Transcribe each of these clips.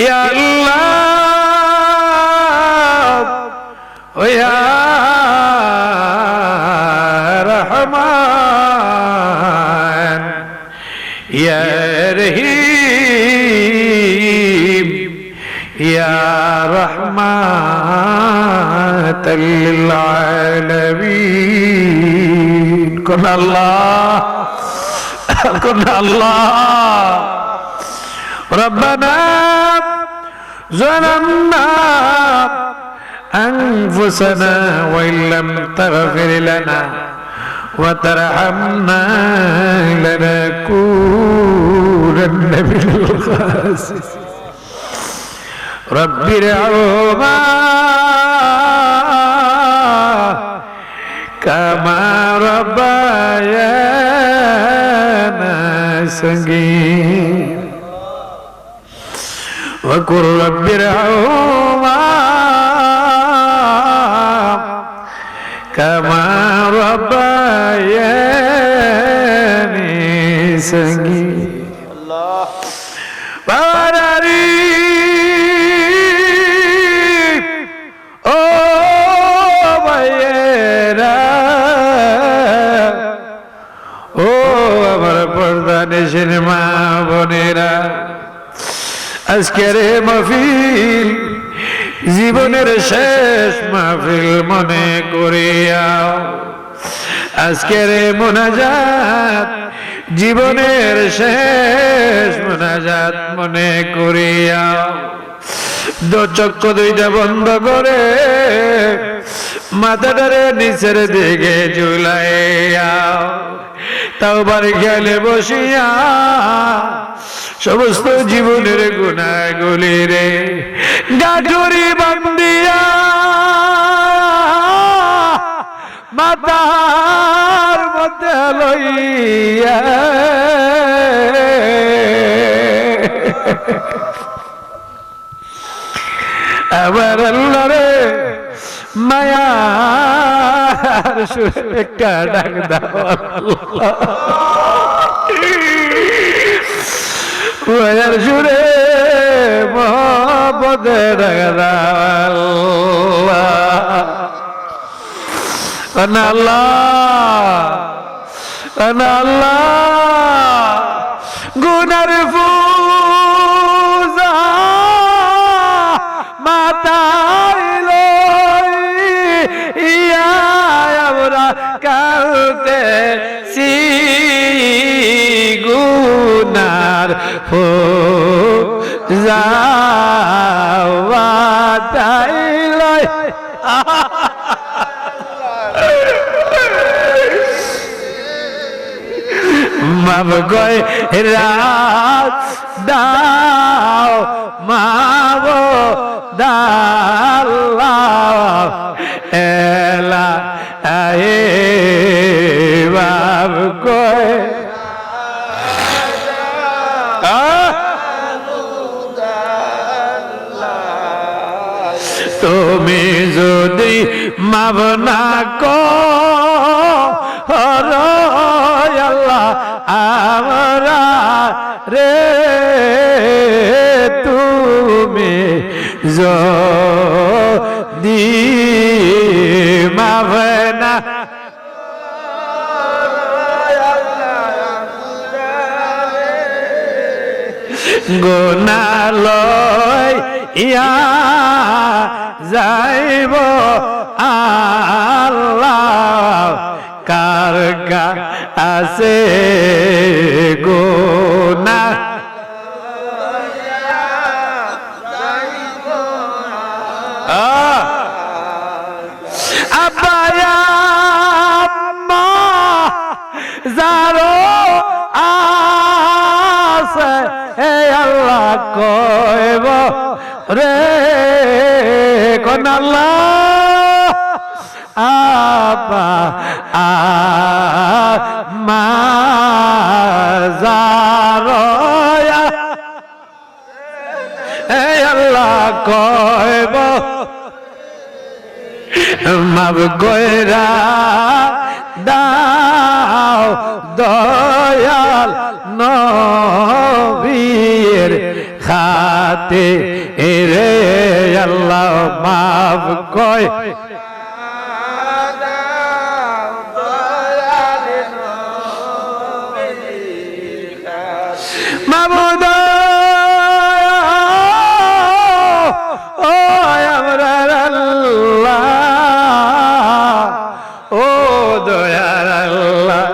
ইয়া আল্লাহ ও ইয়া রহমান ইয়া রহিম ইয়া রাহমাতাল লিল আলামিন। কোন আল্লাহ, কোন আল্লাহ। রব্বানা ظلمنا أنفسنا وإن لم تغفر لنا وترحمنا لنكونن من الخاسرين رب ارحمهما كما ربيانا صغيرا وقل رب ارحمهما كما ربياني صغيرا الله باراري ও ভাইয়েরা ও আমার পর্দানিশীন মা বোনেরা, আজকের মাহফিল জীবনের শেষ মাহফিল মনে করিয়া, আজকের মোনাজাত জীবনের শেষ মোনাজাত মনে করিয়া দু চক্ষু দুইটা বন্ধ করে মাথাটারে নিচের দিকে ঝুলাইয়া তাওবার খেয়ালে বসিয়া সমস্ত জীবনের গুনাহগুলি রে গাঠুরি বান্ধিয়া মাথার মধ্যে লইয়া আবার আল্লাহ রে মায়ার সুরে একটা ডাক দাও আল্লাহ, মায়ার সুরে মহব্বতে ডাক দাও আল্লাহ, আল্লাহ আল্লাহ গুনার ফুজা মাথায় লইয়া আমরা কালতেছি গুনার ফুজা মাথায় লই মাব গয় রাত দাও মাব দাল্লাহ এলা আয়ে মাব গয় তুমি যদি মাব না করো আল্লাহ আমরা রে তুমি যদি মাব না গুনাহ লইয়া যাইব আল্লাহ কার কাছে গুনাহ আব্বায়া আম্মা যারো আছে হে আল্লাহ কইব রে কোন আল্লাহ আপা আম্মা যারো হে আল্লাহ কইব মাব গয়রা দাও দয়াল নবীর খাতে রে আল্লাহ মাফ কয় মাবুদ ও আমরার আল্লাহ ও দয়ার আল্লাহ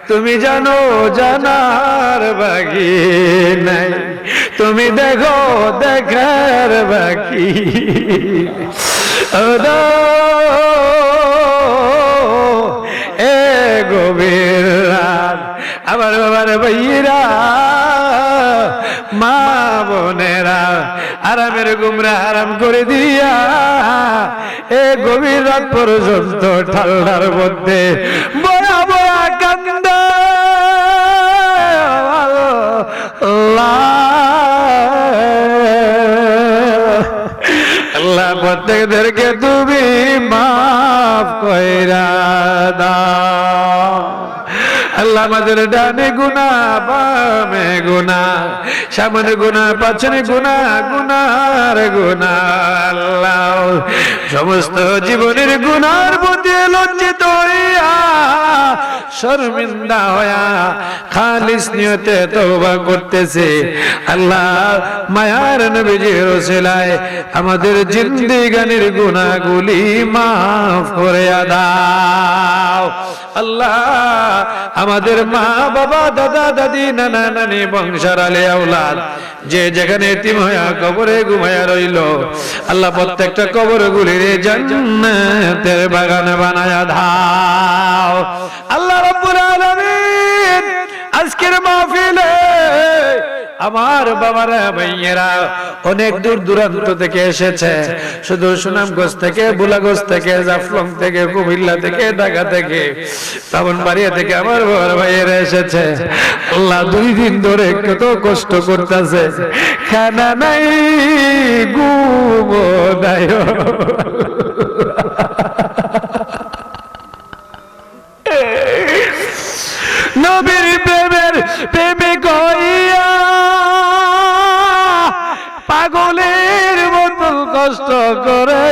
তুমি জানো জানার বাকি নাই তুমি দেখো দেখার বাকি এ গভীর রাত আমার বাবার ভাইয়েরা মা বোনেরা আরামের গুমরা হারাম করে দিয়া এ গভীর রাত পর্যন্ত ঠান্ডার মধ্যে বয়া বয়া কান্দা আল্লাহ প্রত্যেকদেরকে তুমি মাফ কইরা দাও আল্লাহ আমাদের ডানে গুনাহ বামে গুনাহ সামনে গুনাহ পাছনে গুনাহ গুনার গুনাহ আল্লাহ সমস্ত জীবনের গুনার প্রতি লজ্জিত হইয়া শর্মিন্দা হইয়া খালিস নিয়তে তওবা করতেছে আল্লাহ মায়ার নবীজির ওসিলায় আমাদের জিন্দেগানির গুনাহগুলি মাফ করে দাও আল্লাহ আমাদের মা বাবা দাদা দাদি নানা নানি বংশের আলে আওলাদ যে যেখানে এতিম হইয়া কবরে ঘুমায়া রইল আল্লাহ প্রত্যেকটা কবরগুলির জান্নাতের বাগান বানায়া দাও আল্লাহ রাব্বুল আলামিন আজকের মাহফিলে আমার বাবারা ভাইয়েরা অনেক দূর দূরান্ত থেকে এসেছে শুধু সুনামগঞ্জ থেকে বুলাগঞ্জ থেকে জাফলং থেকে কুমিল্লা থেকে ঢাকা থেকে ব্রাহ্মণবাড়িয়া থেকে আমার বাবার ভাইয়েরা এসেছে আল্লাহ 2 দিন ধরে কত কষ্ট করতেছে খানা নাই ঘুম নাই নবীর প্রেমের প্রেমিক হইয়া পাগলের মতো কষ্ট করে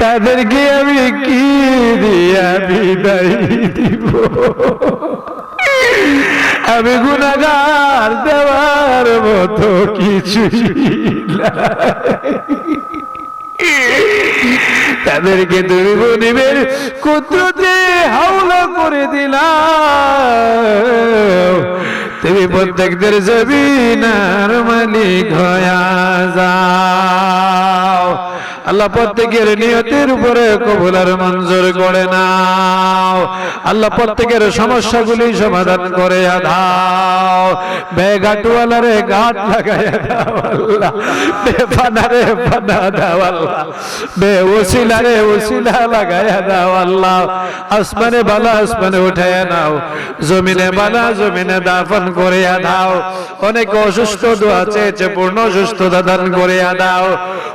তাদেরকে আমি কি দিয়া বিদায় দিব আমি গুনাহগার দেওয়ার মতো কিছুই তাদেরকে তুমি বনিবের কুদরতে হাওলা করে দিলাম তুমি প্রত্যেকদের জমিনার মালিক হইয়া যাও আল্লাহ প্রত্যেকের নিয়তের উপরে কবুল আর মঞ্জুর করে নাও আল্লাহ প্রত্যেকের সমস্যাগুলি সমাধান করে দাও বেগাটওয়ালারে ঘাট লাগাইয়া দাও আল্লাহ বেফানারে ফানা দাও আল্লাহ বেওসিলারে ওসিলা লাগাইয়া দাও আল্লাহ আসমানে বালা আসমানে উঠাইয়া নাও জমিনে বালা জমিনে দাফন করিয়া দাও অনেক অসুস্থ দোয়া চেয়েছে পূর্ণ সুস্থতা দান করিয়া দাও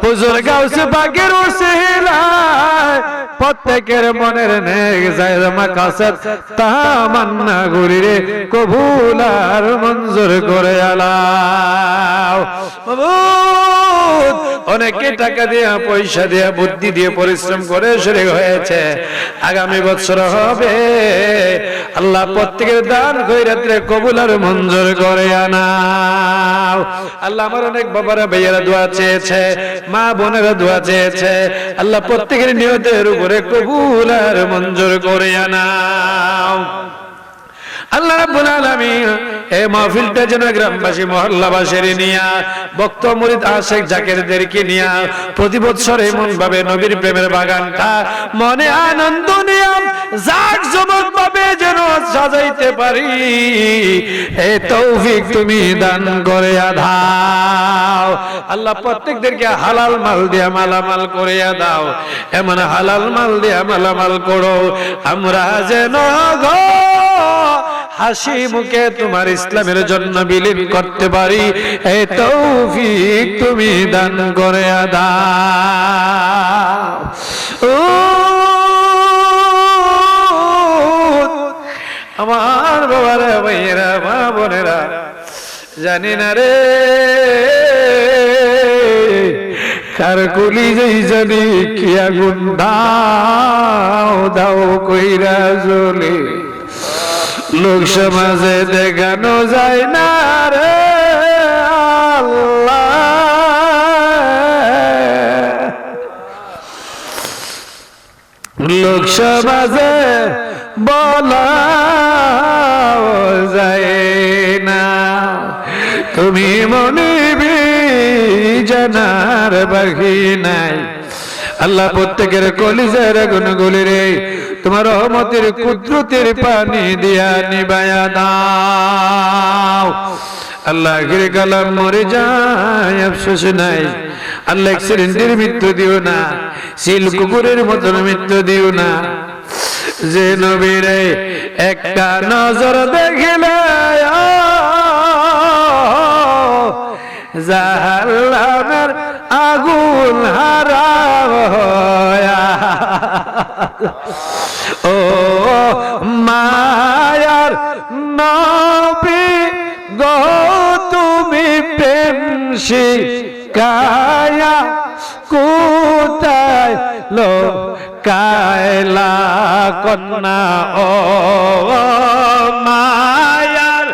হুজুর গাউসে পাকের ওসিলায় প্রত্যেকের মনের নেক জায়গা মাকাসাত তামান্না গুলিরে কবুল আর মঞ্জুর করে আলাও মাবুদ অনেকে টাকা দিয়া পয়সা দিয়া বুদ্ধি দিয়ে পরিশ্রম করে শরীক হয়েছে আগামী বছর হবে আল্লাহ প্রত্যেকের দান খয়রাতে কবুল আর মঞ্জুর করে আনাও আল্লাহ আমার অনেক বাবারা ভাইয়েরা দোয়া চেয়েছে মা বোনেরা দোয়া চেয়েছে আল্লাহ প্রত্যেকের নিয়তের উপরে কবুল আর মঞ্জুর করে আনাও আল্লাহ রাব্বুল আলামিন এই মাহফিলটা যেন গ্রামবাসী মহল্লাবাসীর নিয়া ভক্ত মুরিদ আশিক জাকিরদেরকে নিয়া প্রতি বছর এমন ভাবে নবীর প্রেমের বাগানটা মনে আনন্দ নিয়া জাক জমক ভাবে যেন সাজাইতে পারি এই তৌফিক তুমি দান করে দাও আল্লাহ প্রত্যেকদেরকে হালাল মাল দিয়া মালামাল করে দাও এমন হালাল মাল দিয়া মালামাল করো আমরা যেন গো হাসি মুখে তোমার ইসলামের জন্য বিলীন করতে পারি এই তৌফিক তুমি দান করে দাও আমার বাবারা ভাইয়েরা মা বোনেরা জানি না রে কার কলি যাই জানি কি আগুন দাও দাও কইরা জ্বলে লোক সমাজে দেখানো যায় না রে আল্লাহ লোক সমাজে বলা যায় না তুমি মনিবি জানার বাকি নাই আল্লাহ প্রত্যেকের কলিজার গুণগুলি রে তোমার রহমতের কুদরতের পানি দিয়া নিবায়া দাও আল্লাহ আখির কালাম মরে যায় আফসোস নাই আল্লাহ অ্যাক্সিডেন্টের মৃত্যু দিও না সিল কুকুরের মতন মৃত্যু দিও না যে নবীরে একটা নজর দেখিলে জাহান্নামের আগুন হারাম হয়া ও মায়ার নবী গো তুমি প্রেম শিখায়া কোথায় লো কায়লা কন্যা ও মায়ার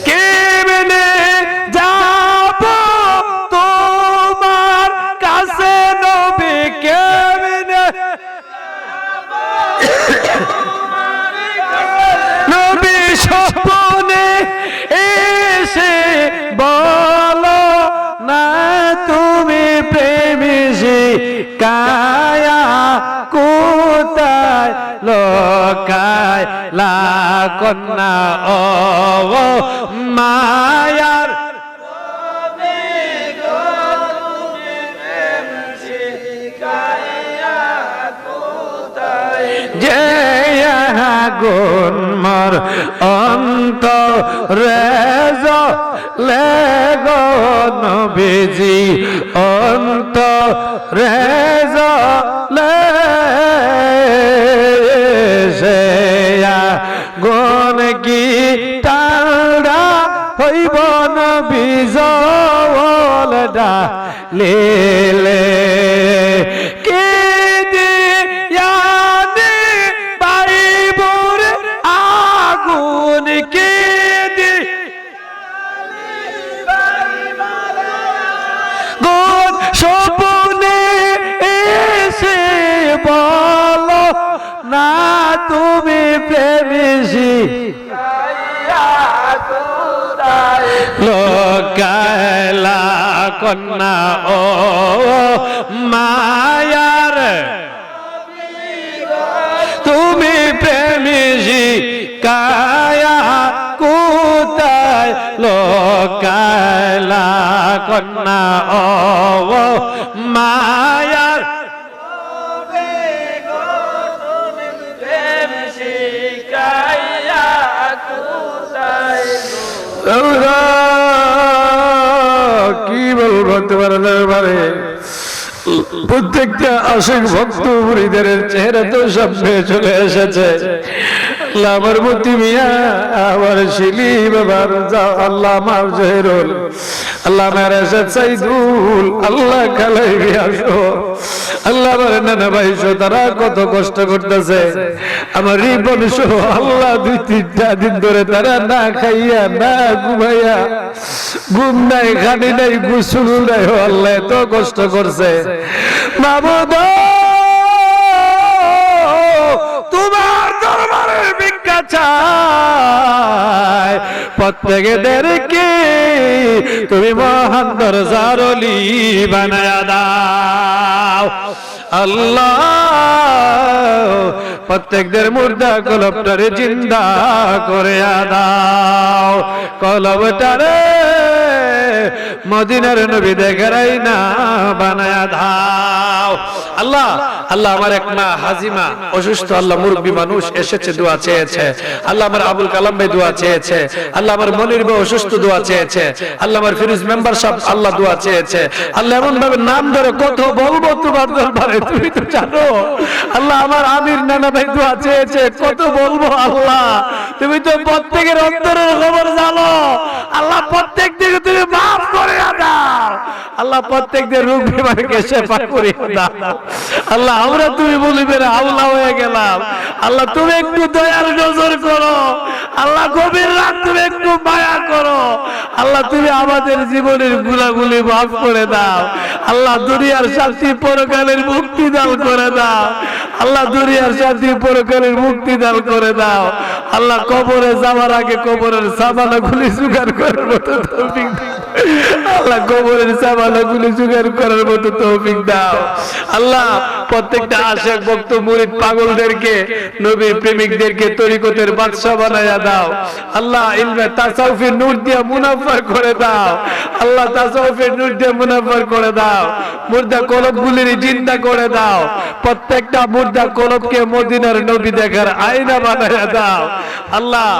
কেমনে যাব তোমার কাছে নবী কেমনে নবী স্বপ্নে এসে বলো না তুমি প্রেমিসি কায়া কোথায় লোকায় লা কন্যা ও মায়ার যে আগুন মর অন্তরে লেগো নবীজি অন্তরে সে আগুন কি তারা হইব নবী জওয়ালডা লেলে কে দিয়ানে বাইবুর আগুন কে দি গোদ স্বপ্নে এসে বলো না তুমি প্রেমিসি লোকায়লা কন্যা ও মায়ার তুমি প্রেমিসি কায়া কোথায় লোকায়লা কন্যা ও মায়ার কি বলবো তোমার দরবারে প্রত্যেকটা আশিক ভক্ত মুরিদের চেহারা তো সামনে চলে এসেছে আমার মতি মিয়া আমার শিলি বাবার আল্লাহ আমার জহেরুল আল্লাহ আমার এসে সাইদুল আল্লাহ খালাই আসো আল্লাহ আমার নানা ভাই তারা কত কষ্ট করতেছে আমার রিপন সহ আল্লাহ 2-3টা দিন ধরে তারা না খাইয়া না ঘুমাইয়া ঘুম নাই খানি নাই গোসল নাই আল্লাহ এত কষ্ট করছে মাবুদ তোমার দরবারের ভিক্ষা চাই প্রত্যেকদেরকে তুমি মহান দরজার ওলি বানায়া দাও আল্লাহ প্রত্যেকদের মুর্দা কলবটারে জিন্দা করে দাও কলবটারে মদিনার নবী দেখার আয়না বানায়া দাও। আল্লাহ আল্লাহ আমার এক মা হাজিমা অসুস্থ, আল্লাহ মুরব্বী মানুষ এসেছে, দোয়া চেয়েছে। আল্লাহ আমার আবুল কালাম ভাই দোয়া চেয়েছে। আল্লাহ আমার মনির ভাই অসুস্থ, দোয়া চেয়েছে। আল্লাহ আমার ফিরোজ মেম্বার সাহেব আল্লাহ দোয়া চেয়েছে। আল্লাহ এমন ভাবে নাম ধরে কত বলবো তোমার দরবারে, তুমি তো জানো। আল্লাহ আমার আমির নানা ভাই দোয়া চেয়েছে, কত বলবো আল্লাহ, তুমি তো প্রত্যেকের অন্তরের খবর জানো। আল্লাহ প্রত্যেক দিকে তুমি মাফ করে দাও। আল্লাহ প্রত্যেকদের রোগ বিমারকে শেফা করে দাও। আল্লাহ আমরা তুমি বলিবে না আল্লাহ হয়ে গেলাম। আল্লাহ তুমি একটু দয়ার নজর করো। আল্লাহ গভীর রাত তুমি একটু মায়া করো। আল্লাহ তুমি আমাদের জীবনের গুনাহগুলি মাফ করে দাও। আল্লাহ দুনিয়ার শান্তি পরকালের মুক্তি দান করে দাও। আল্লাহ দুনিয়ার শান্তি পরকালের মুক্তি দান করে দাও। আল্লাহ কবরে যাওয়ার আগে কবরের সাবানাগুলি জোগাড় করার মতো তৌফিক দাও। আল্লাহ কবরের সাবানাগুলি জোগাড় করার মতো তৌফিক দাও। আল্লাহ প্রত্যেকটা আশিক ভক্ত মুরিদ পাগলদেরকে, নবীর প্রেমিকদেরকে তরিকতের বাদশা বানায়া দাও। আল্লাহ ইলমে তাসাউফের নূর দিয়ে মুনাফফার করে দাও। আল্লাহ তাসাউফের নূর দিয়ে মুনাফফার করে দাও। মুর্দা কলবগুলির জিন্দা করে দাও। প্রত্যেকটা মুর্দা কলবকে মদিনার নবী দেখার আয়না বানায়া দাও। আল্লাহ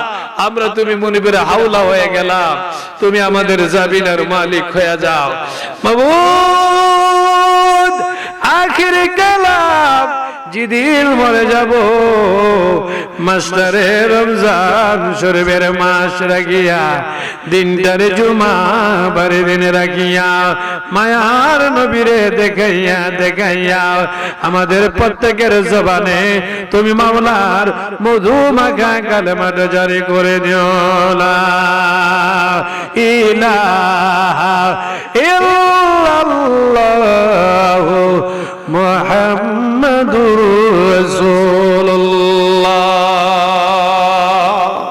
আমরা তুমি মনিবের হাওলা হয়ে গেলাম, তুমি আমাদের জাবিনার মালিক হয়ে যাও। মাবুদ আখির কালাম যেদিন মরে যাব, মাস্টারে রমজান শরীফের মাস রাখিয়া, দিনটারে জুমা বারে দিনে রাখিয়া, মায়ার নবীরে দেখাইয়া দেখাইয়া আমাদের প্রত্যেকের জবানে তুমি মাওলার মধু মাখা কালেমাটা জারি করে দিও। লা